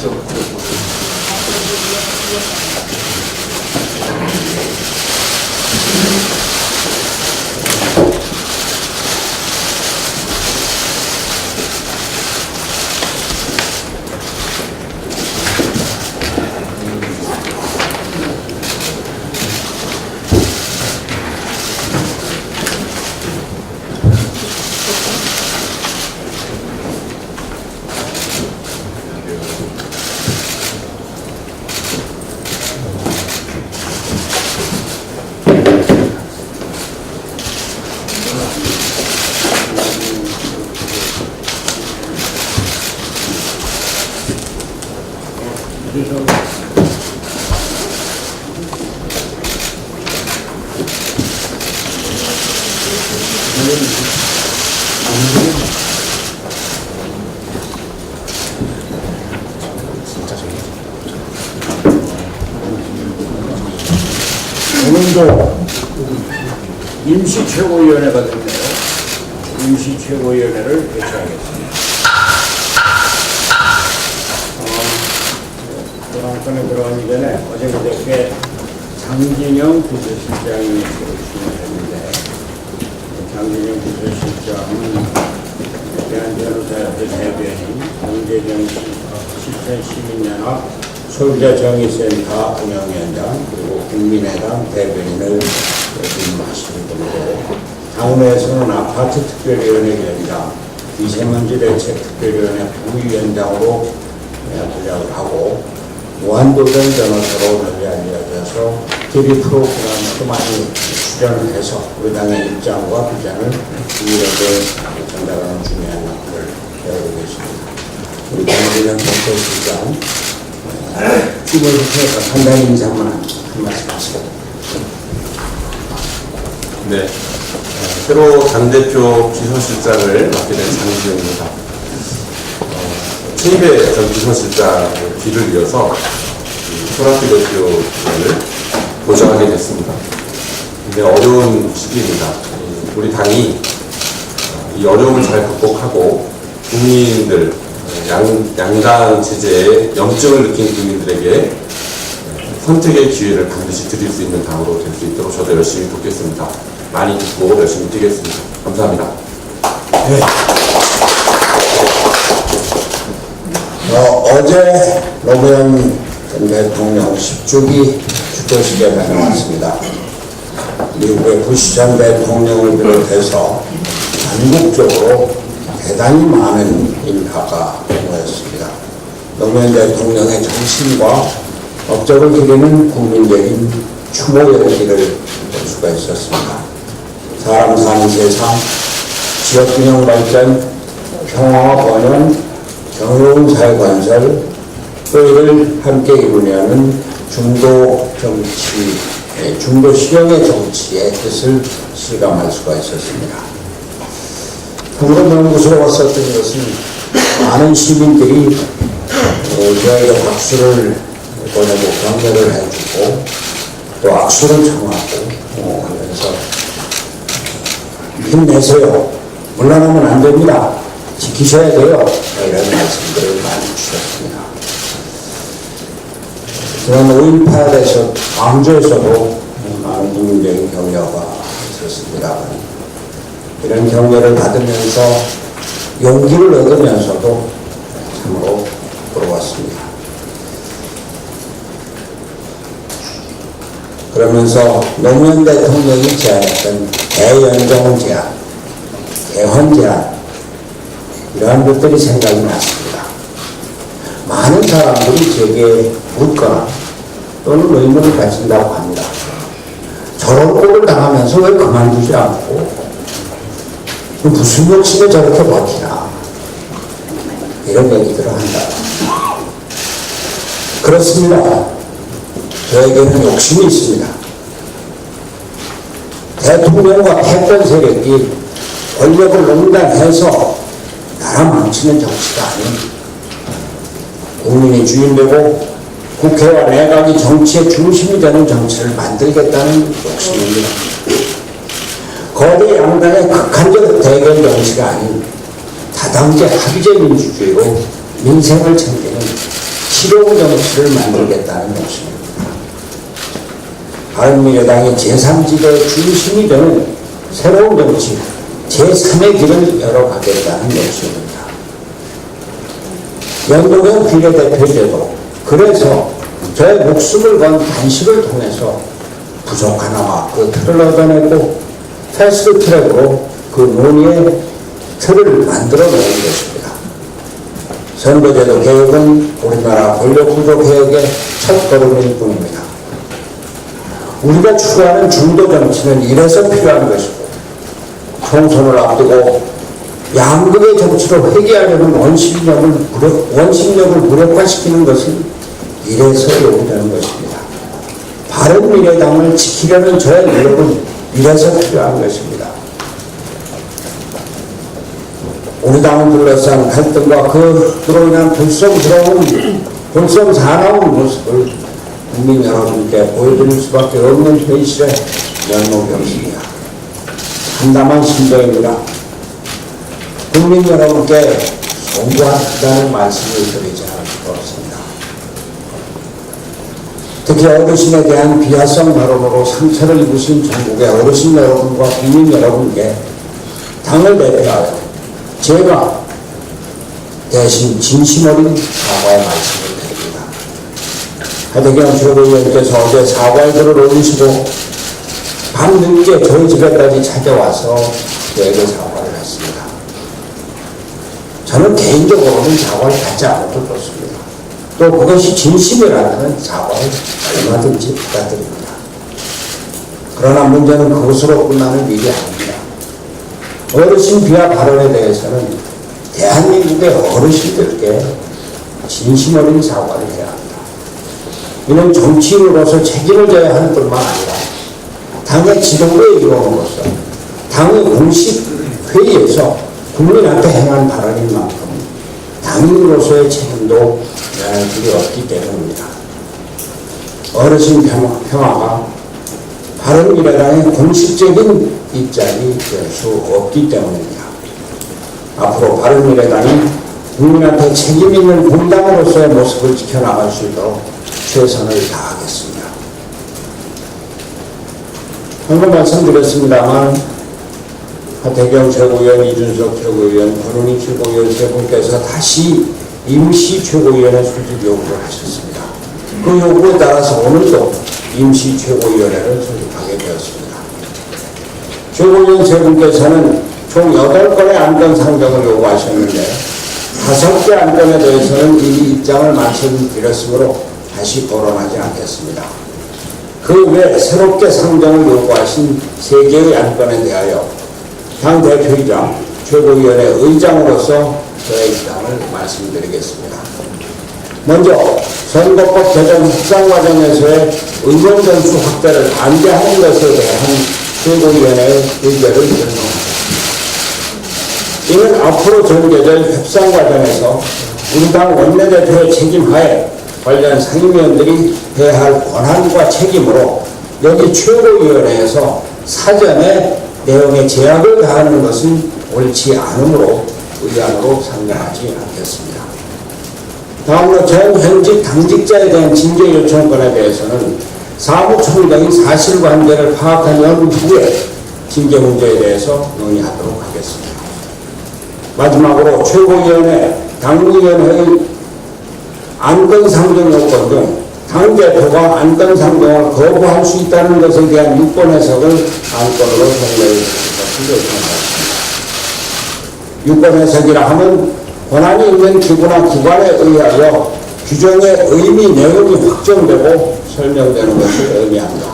하시죠. 오늘도 임시최고위원회가 됐네요. 임시최고위원회를 개최하겠습니다. 조랑권에 들어가기 전에 어제 그저께 장진영 비서실장이 진행했는데, 장진영 비서실장은 대한변호사협회 대변인, 경제정치 실천시민연합 소비자정의센터 운영위원장, 그리고 국민의당 대변인을 맡으시는 분이고, 당내에서는 아파트 특별위원회 위원장, 미세먼지 대책 특별위원회 부위원장으로 분량을 하고, 무한도전 변호사로 널리 알려져서 TV 프로그램에도 많이 출연을 해서 우리 당의 입장과 비전을 국민에게 전달하는 중요한 역할을 해오고 계십니다. 우리 장진영 비서실장 주변부터 간단히 인사만 한 말씀 하시고. 네, 새로 당대표 비서실장을 맡게 된 장진영입니다. 최입의 전 비서실장의 뒤를 이어서 손학규 대표를 보좌하게 됐습니다. 굉장히 어려운 시기입니다. 우리 당이 이 어려움을 잘 극복하고 국민들, 양당 체제에 염증을 느낀 국민들에게 선택의 기회를 반드시 드릴 수 있는 당으로 될 수 있도록 저도 열심히 돕겠습니다. 많이 듣고 열심히 뛰겠습니다. 감사합니다. 네. 어제 노무현 전 대통령 10주기 축도식에 다녀왔습니다. 미국의 부시 전 대통령을 비롯해서 전국적으로 대단히 많은 인파가 모였습니다. 노무현 대통령의 정신과 업적을 기리는 국민적인 추모 열기를 볼 수가 있었습니다. 사람 사는 세상, 지역균형 발전, 평화와 번영, 경로운 사회 건설, 또 이를 함께 이루려는 중도 정치, 중도 실용의 정치의 뜻을 실감할 수가 있었습니다. 그보다 명구스러웠었던 것은 많은 시민들이 저에게 박수를 보내고 격려를 해주고 또 악수를 청하고 하면서 힘내세요. 물러나면 안 됩니다. 지키셔야 돼요. 이런 말씀들을 많이 주셨습니다. 지난 5.18에서 광주에서도 많은 국민적인 격려가 있었습니다. 이런 격려를 받으면서 용기를 얻으면서도 참으로 부러웠습니다. 그러면서 노무현 대통령이 제안했던 대연정 제안, 개헌 제안, 이러한 것들이 생각이 났습니다. 많은 사람들이 제게 묻거나 또는 의문을 가진다고 합니다. 저런 꼴을 당하면서 왜 그만두지 않고 무슨 욕심에 저렇게 버티나, 이런 얘기들을 한다. 그렇습니다. 저에게는 욕심이 있습니다. 대통령과 패권 세력이 권력을 농단해서 나라 망치는 정치가 아닌, 국민이 주인되고 국회와 내각이 정치의 중심이 되는 정치를 만들겠다는 욕심입니다. 거대 양당의 극한적 대결 정치가 아닌 다당제 합의제 민주주의로 민생을 챙기는 실용 정치를 만들겠다는 것입니다. 바른미래당이 제3지대 중심이 되는 새로운 정치, 제3의 길을 열어가겠다는 것입니다. 연동형 비례대표제도 그래서 저의 목숨을 건 단식을 통해서 부족하나마 그 틀을 얻어내고 패스트트랙으로 그 논의의 틀을 만들어내는 것입니다. 선거제도 개혁은 우리나라 권력구조 개혁의 첫걸음일 뿐입니다. 우리가 추구하는 중도 정치는 이래서 필요한 것이고, 총선을 앞두고 양극의 정치로 회귀하려는 원심력을 무력화시키는 것은 이래서 요구되는 것입니다. 바른미래당을 지키려는 저의 노력은 이래서 필요한 것입니다. 우리 당을 둘러싼 갈등과 그로 인한 불성사나운 모습을 국민 여러분께 보여드릴 수밖에 없는 현실의 면목이었습니다. 참담한 심정입니다. 국민 여러분께 송구하다는 말씀을 드리지 않을 수가 없습니다. 특히 어르신에 대한 비하성 발언으로 상처를 입으신 전국의 어르신 여러분과 국민 여러분께 당을 대표하여 제가 대신 진심 어린 사과의 말씀을 드립니다. 하대경 최고위원께서 어제 사과의 글을 올리시고 밤늦게 저희 집에까지 찾아와서 저에게 사과를 했습니다. 저는 개인적으로는 사과를 하지 않아도 좋습니다. 또 그것이 진심이라면 사과를 얼마든지 부탁드립니다. 그러나 문제는 그것으로 끝나는 일이 아닙니다. 어르신 비하 발언에 대해서는 대한민국의 어르신들께 진심 어린 사과를 해야 합니다. 이는 정치인으로서 책임을 져야 할 뿐만 아니라 당의 지도부의 일원으로서 당의 공식 회의에서 국민한테 행한 발언인 만큼 당인으로서의 책임도 면할 길이 없기 때문입니다. 어르신 평화가 바른미래당의 공식적인 입장이 될 수 없기 때문입니다. 앞으로 바른미래당이 국민한테 책임 있는 공당으로서의 모습을 지켜나갈 수 있도록 최선을 다하겠습니다. 방금 말씀드렸습니다만 하태경 최고위원, 이준석 최고위원, 권은희 최고위원 세 분께서 다시 임시 최고위원회 소집 요구를 하셨습니다. 그 요구에 따라서 오늘도 임시 최고위원회를 소집하게 되었습니다. 최고위원 세 분께서는 총 8건의 안건 상정을 요구하셨는데 5개 안건에 대해서는 이미 입장을 말씀드렸으므로 다시 거론하지 않겠습니다. 그 외 새롭게 상정을 요구하신 3개의 안건에 대하여 당대표이자 최고위원회 의장으로서 저의 입장을 말씀드리겠습니다. 먼저 선거법 개정 협상 과정에서의 의원 전수 확대를 반대하는 것에 대한 최고위원회의 의결을 결정합니다. 이는 앞으로 전 계절 협상 과정에서 우리 당 원내대표의 책임하에 관련 상임위원들이 해야 할 권한과 책임으로 여기 최고위원회에서 사전에 내용에 제약을 가하는 것은 옳지 않으므로 의안으로 상정하지 않겠습니다. 다음으로 전 현직 당직자에 대한 징계 요청권에 대해서는 사무총장이 사실관계를 파악한 후에 징계 문제에 대해서 논의하도록 하겠습니다. 마지막으로 최고위원회, 당무위원회의 안건 상정 요건 등 당대표가 안건 상정을 거부할 수 있다는 것에 대한 유권 해석을 안건으로 정리해 주신 것을 요청하겠습니다. 유권 해석이라 하면 권한이 있는 기구나 기관에 의하여 규정의 의미 내용이 확정되고 설명되는 것을 의미합니다.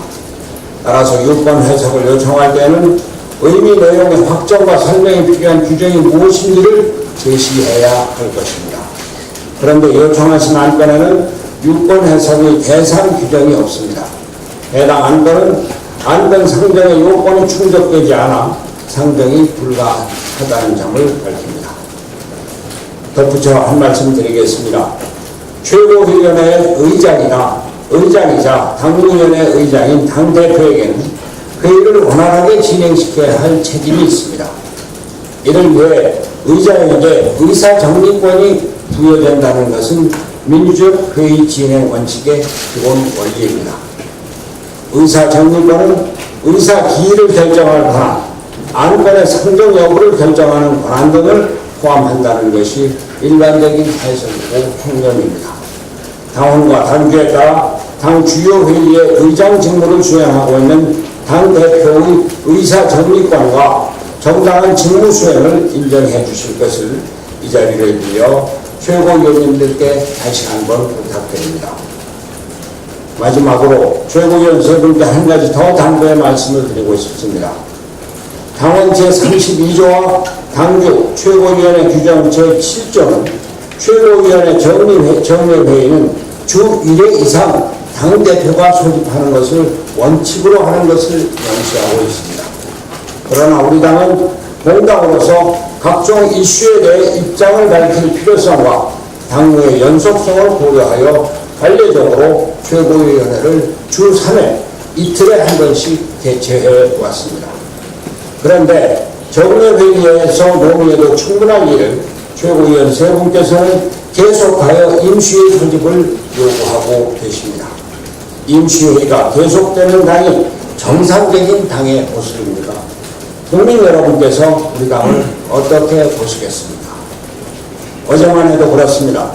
따라서 유권 해석을 요청할 때는 의미 내용의 확정과 설명이 필요한 규정이 무엇인지를 제시해야 할 것입니다. 그런데 요청하신 안건에는 유권 해석의 대상 규정이 없습니다. 해당 안건은 안건 상정의 요건이 충족되지 않아 상정이 불가하다는 점을 밝힙니다. 덧붙여 한 말씀 드리겠습니다. 최고위원회의 의장이자 당무위원회 의장인 당대표에게는 회의를 원활하게 진행시켜야 할 책임이 있습니다. 이를 위해 의장에게 의사정리권이 부여된다는 것은 민주적 회의 진행 원칙의 기본 원리입니다. 의사 정리권은 의사 기일을 결정할 권한, 안건의 상정 여부를 결정하는 권한 등을 포함한다는 것이 일반적인 해석이고 통념입니다. 당원과 당규에 따라 당 주요 회의의 의장 직무를 수행하고 있는 당 대표의 의사 정리권과 정당한 직무 수행을 인정해 주실 것을 이 자리를 빌려 최고위원님들께 다시 한번 부탁드립니다. 마지막으로 최고위원 세 분께 한 가지 더 당부의 말씀을 드리고 싶습니다. 당원 제32조와 당규 최고위원회 규정 제7조는 최고위원회 정례회의는 주 1회 이상 당대표가 소집하는 것을 원칙으로 하는 것을 명시하고 있습니다. 그러나 우리 당은 공당으로서 각종 이슈에 대해 입장을 밝힐 필요성과 당무의 연속성을 고려하여 관례적으로 최고위원회를 주 3회 이틀에 한 번씩 개최해 왔습니다. 그런데 정례회의에서 논의해도 충분한 일을 최고위원 세 분께서는 계속하여 임시회의 소집을 요구하고 계십니다. 임시회의가 계속되는 당이 정상적인 당의 모습입니다. 국민 여러분께서 우리 당을 어떻게 보시겠습니까? 어제만 해도 그렇습니다.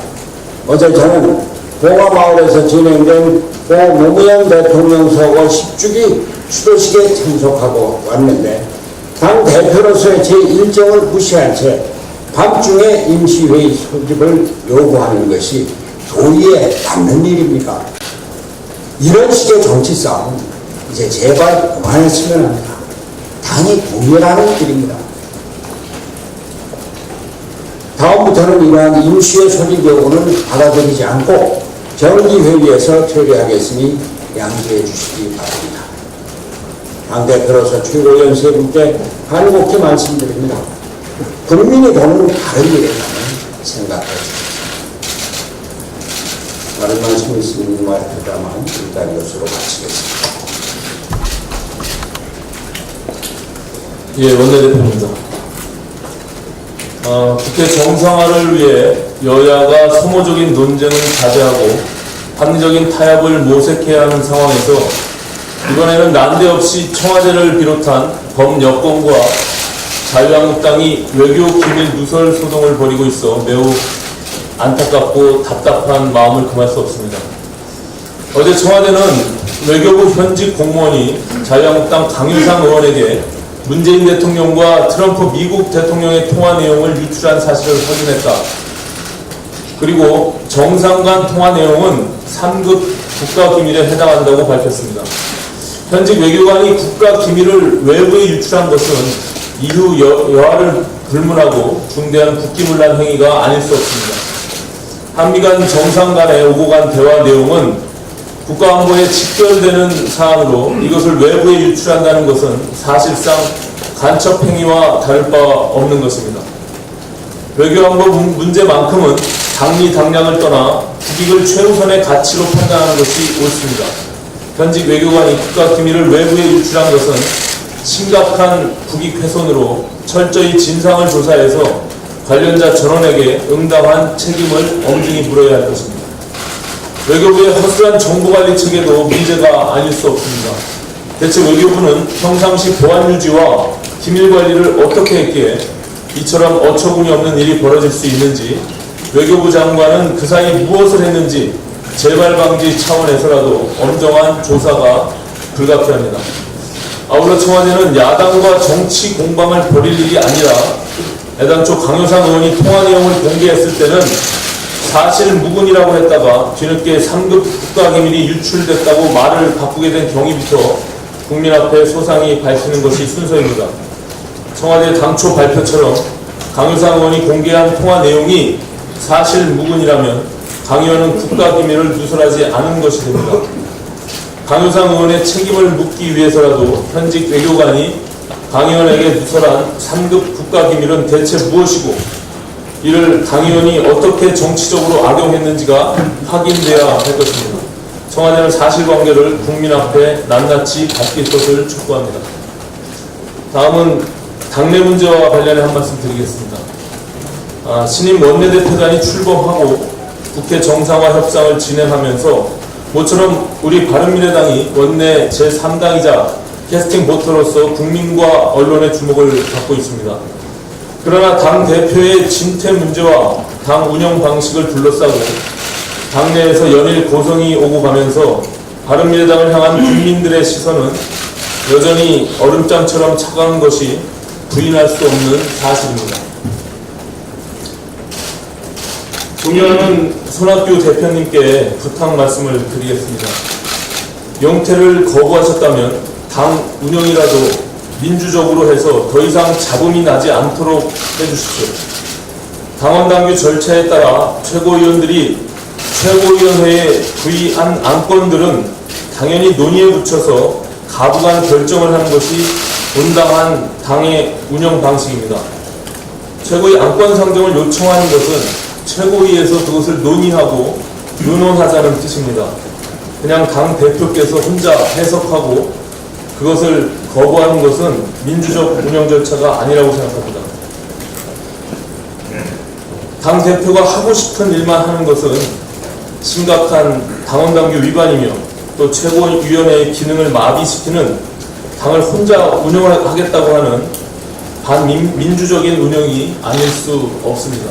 어제 저는 봉화마을에서 진행된 고 노무현 대통령 서거 10주기 추도식에 참석하고 왔는데 당 대표로서의 제 일정을 무시한 채 밤중에 임시회의 소집을 요구하는 것이 도리에 맞는 일입니까? 이런 식의 정치 싸움 이제 제발 그만했으면 합니다. 당이 분열하는 길입니다. 다음부터는 이러한 임시회 소집 요구는 받아들이지 않고 정기회의에서 처리하겠으니 양지해 주시기 바랍니다. 당대표로서 최고위원 세 분께 간곡히 말씀드립니다. 국민이 보는 다른 일에는 생각해 주십시오. 다른 말씀이 있으면 말하다만 일단 이것으로 마치겠습니다. 예, 원내대표입니다. 국회 정상화를 위해 여야가 소모적인 논쟁을 자제하고 합리적인 타협을 모색해야 하는 상황에서 이번에는 난데없이 청와대를 비롯한 범여권과 자유한국당이 외교 기밀 누설 소동을 벌이고 있어 매우 안타깝고 답답한 마음을 금할 수 없습니다. 어제 청와대는 외교부 현직 공무원이 자유한국당 강유상 의원에게 문재인 대통령과 트럼프 미국 대통령의 통화 내용을 유출한 사실을 확인했다. 그리고 정상 간 통화 내용은 3급 국가기밀에 해당한다고 밝혔습니다. 현직 외교관이 국가기밀을 외부에 유출한 것은 이후 여하를 불문하고 중대한 국기문란 행위가 아닐 수 없습니다. 한미 간 정상 간의 오고 간 대화 내용은 국가안보에 직결되는 사안으로 이것을 외부에 유출한다는 것은 사실상 간첩 행위와 다를 바 없는 것입니다. 외교안보 문제만큼은 당리당략을 떠나 국익을 최우선의 가치로 판단하는 것이 옳습니다. 현직 외교관이 국가기밀을 외부에 유출한 것은 심각한 국익훼손으로 철저히 진상을 조사해서 관련자 전원에게 응당한 책임을 엄중히 물어야 할 것입니다. 외교부의 허술한 정보관리 체계도 문제가 아닐 수 없습니다. 대체 외교부는 평상시 보안 유지와 기밀관리를 어떻게 했기에 이처럼 어처구니 없는 일이 벌어질 수 있는지, 외교부 장관은 그 사이 무엇을 했는지 재발 방지 차원에서라도 엄정한 조사가 불가피합니다. 아울러 청와대는 야당과 정치 공방을 벌일 일이 아니라 애당초 강효상 의원이 통화 내용을 공개했을 때는 사실 무근이라고 했다가 뒤늦게 3급 국가기밀이 유출됐다고 말을 바꾸게 된 경위부터 국민 앞에 소상히 밝히는 것이 순서입니다. 청와대 당초 발표처럼 강효상 의원이 공개한 통화 내용이 사실 무근이라면 강 의원은 국가기밀을 누설하지 않은 것이 됩니다. 강효상 의원의 책임을 묻기 위해서라도 현직 외교관이 강 의원에게 누설한 3급 국가기밀은 대체 무엇이고 이를 강 의원이 어떻게 정치적으로 악용했는지가 확인돼야 할 것입니다. 청와대는 사실관계를 국민 앞에 낱낱이 밝힐 것을 촉구합니다. 다음은 당내 문제와 관련해 한 말씀 드리겠습니다. 신임 원내대표단이 출범하고 국회 정상화 협상을 진행하면서 모처럼 우리 바른미래당이 원내 제3당이자 캐스팅 보터로서 국민과 언론의 주목을 받고 있습니다. 그러나 당 대표의 진퇴 문제와 당 운영 방식을 둘러싸고 당내에서 연일 고성이 오고 가면서 바른미래당을 향한 국민들의 시선은 여전히 얼음장처럼 차가운 것이 부인할 수 없는 사실입니다. 존경하는 손학규 대표님께 부탁 말씀을 드리겠습니다. 영퇴를 거부하셨다면 당 운영이라도 민주적으로 해서 더 이상 잡음이 나지 않도록 해주십시오. 당원당규 절차에 따라 최고위원들이 최고위원회에 부의한 안건들은 당연히 논의에 붙여서 가부간 결정을 하는 것이 온당한 당의 운영 방식입니다. 최고위 안건 상정을 요청하는 것은 최고위에서 그것을 논의하고 의논하자는 뜻입니다. 그냥 당 대표께서 혼자 해석하고 그것을 거부하는 것은 민주적 운영 절차가 아니라고 생각합니다. 당 대표가 하고 싶은 일만 하는 것은 심각한 당원당규 위반이며 또 최고위원회의 기능을 마비시키는 당을 혼자 운영하겠다고 하는 반민주적인 운영이 아닐 수 없습니다.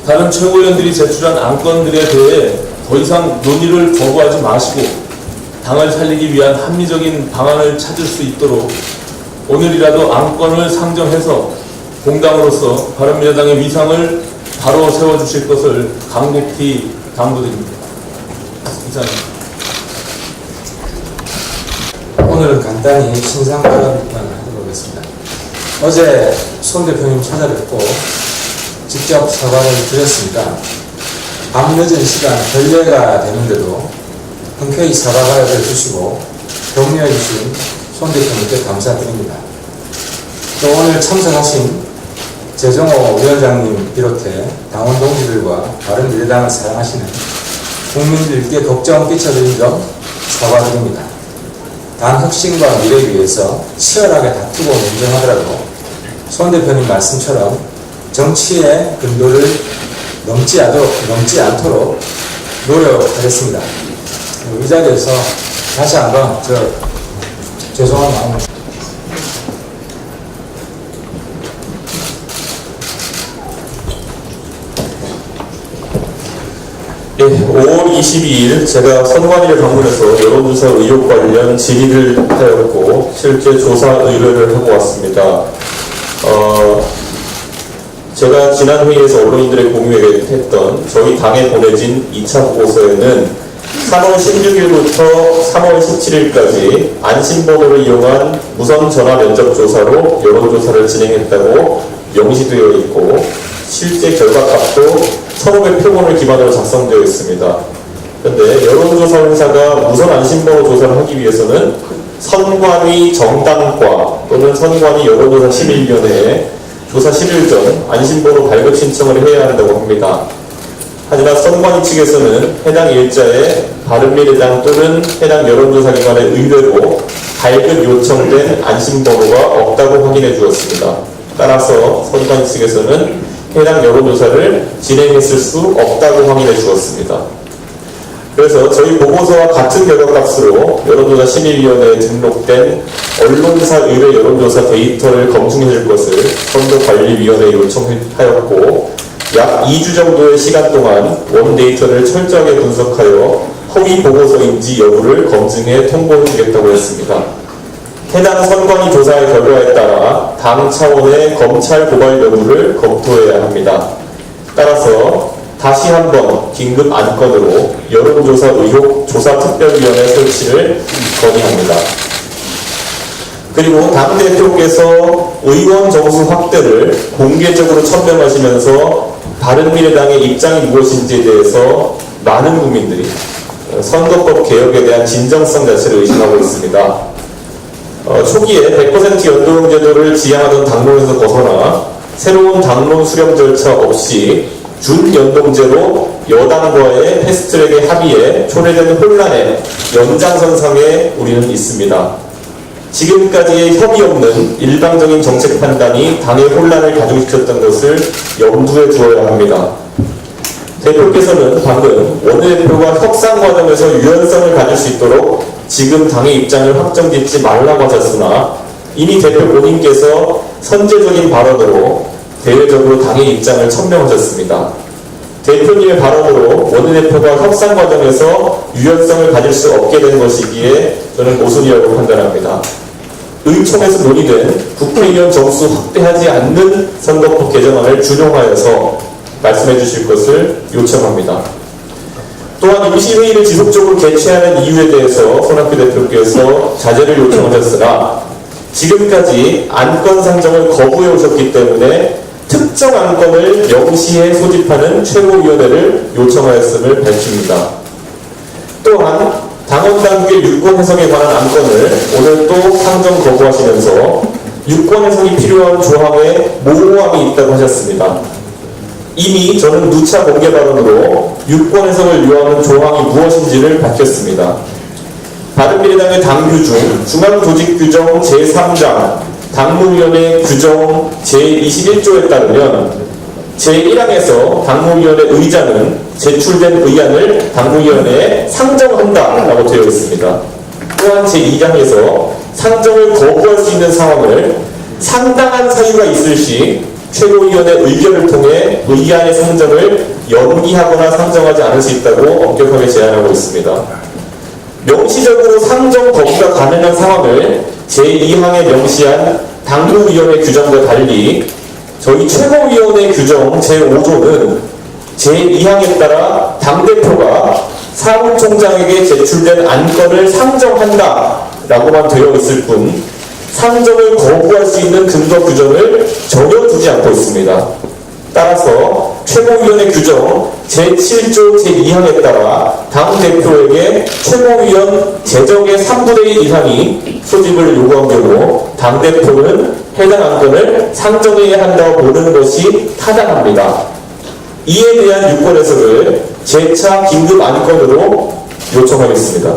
다른 최고위원들이 제출한 안건들에 대해 더 이상 논의를 거부하지 마시고 당을 살리기 위한 합리적인 방안을 찾을 수 있도록 오늘이라도 안건을 상정해서 공당으로서 바른미래당의 위상을 바로 세워주실 것을 간곡히 당부드립니다. 이상입니다. 오늘 간단히 신상 발언만 하도록 하겠습니다. 어제 손 대표님 찾아뵙고 직접 사과를 드렸습니다. 밤 늦은 시간 결례가 되는데도 흔쾌히 사과를 해주시고 격려해 주신 손 대표님께 감사드립니다. 또 오늘 참석하신 재정호 위원장님 비롯해 당원 동지들과 바른미래당을 사랑하시는 국민들께 걱정 끼쳐드린 점 사과드립니다. 당 혁신과 미래를 위해서 치열하게 다투고 논쟁하더라도 손 대표님 말씀처럼 정치의 근도를 넘지 않도록 노력하겠습니다. 이 자리에서 다시 한번 죄송한 마음을 네, 5월 22일 제가 선관위를 방문해서 여론조사 의혹 관련 질의를 하였고 실제 조사 의뢰를 하고 왔습니다. 제가 지난 회의에서 언론인들에 공유했던 저희 당에 보내진 2차 보고서에는 3월 16일부터 3월 17일까지 안심번호를 이용한 무선 전화 면접 조사로 여론조사를 진행했다고 명시되어 있고 실제 결과값도 1,500표본을 기반으로 작성되어 있습니다. 그런데 여론조사 회사가 무선 안심번호 조사를 하기 위해서는 선관위 정당과 또는 선관위 여론조사 심의위원회에 조사 10일 전 안심번호 발급 신청을 해야 한다고 합니다. 하지만 선관위 측에서는 해당 일자에 바른미래당 또는 해당 여론조사기관의 의뢰로 발급 요청된 안심번호가 없다고 확인해 주었습니다. 따라서 선관위 측에서는 해당 여론조사를 진행했을 수 없다고 확인해 주었습니다. 그래서 저희 보고서와 같은 결과값으로 여론조사 심의위원회에 등록된 언론사 의뢰 여론조사 데이터를 검증해 줄 것을 선거관리위원회에 요청하였고 약 2주 정도의 시간 동안 원 데이터를 철저하게 분석하여 허위 보고서인지 여부를 검증해 통보해 주겠다고 했습니다. 해당 선관위 조사의 결과에 따라 당 차원의 검찰 고발 여부를 검토해야 합니다. 따라서 다시 한번 긴급 안건으로 여론조사 의혹 조사특별위원회 설치를 건의합니다. 그리고 당대표께서 의원 정수 확대를 공개적으로 천명하시면서 바른미래당의 입장이 무엇인지에 대해서 많은 국민들이 선거법 개혁에 대한 진정성 자체를 의심하고 있습니다. 초기에 100% 연동 제도를 지향하던 당론에서 벗어나 새로운 당론 수렴 절차 없이 준연동제로 여당과의 패스트트랙의 합의에 초래되는 혼란의 연장선상에 우리는 있습니다. 지금까지의 협의 없는 일방적인 정책 판단이 당의 혼란을 가중시켰던 것을 염두에 두어야 합니다. 대표께서는 방금 원내대표가 협상 과정에서 유연성을 가질 수 있도록 지금 당의 입장을 확정짓지 말라고 하셨으나 이미 대표 본인께서 선제적인 발언으로 대외적으로 당의 입장을 천명하셨습니다. 대표님의 발언으로 원내대표가 협상 과정에서 유연성을 가질 수 없게 된 것이기에 저는 모순이라고 판단합니다. 의총에서 논의된 국회의원 정수 확대하지 않는 선거법 개정안을 준용하여서 말씀해 주실 것을 요청합니다. 또한 임시회의를 지속적으로 개최하는 이유에 대해서 손학규 대표께서 자제를 요청하셨으나 지금까지 안건 상정을 거부해 오셨기 때문에 특정 안건을 명시해 소집하는 최고위원회를 요청하였음을 밝힙니다. 또한 당원당규의 유권 해석에 관한 안건을 오늘 또 상정 거부하시면서 유권 해석이 필요한 조항에 모호함이 있다고 하셨습니다. 이미 저는 누차 공개 발언으로 유권 해석을 요하는 조항이 무엇인지를 밝혔습니다. 바른미래당의 당규 중 중앙조직규정 제3장 당무위원회 규정 제21조에 따르면 제1항에서 당무위원회 의장은 제출된 의안을 당무위원회에 상정한다라고 되어 있습니다. 또한 제2장에서 상정을 거부할 수 있는 상황을 상당한 사유가 있을 시 최고위원회 의결을 통해 의안의 상정을 연기하거나 상정하지 않을 수 있다고 엄격하게 제한하고 있습니다. 명시적으로 상정 거부가 가능한 상황을 제2항에 명시한 당무위원회 규정과 달리 저희 최고위원회 규정 제5조는 제2항에 따라 당대표가 사무총장에게 제출된 안건을 상정한다 라고만 되어 있을 뿐 상정을 거부할 수 있는 근거 규정을 전혀 두지 않고 있습니다. 따라서 최고위원회 규정 제7조 제2항에 따라 당대표에게 최고위원 재정의 3분의 1 이상이 소집을 요구한 경우 당대표는 해당 안건을 상정해야 한다고 보는 것이 타당합니다. 이에 대한 유권 해석을 재차 긴급 안건으로 요청하겠습니다.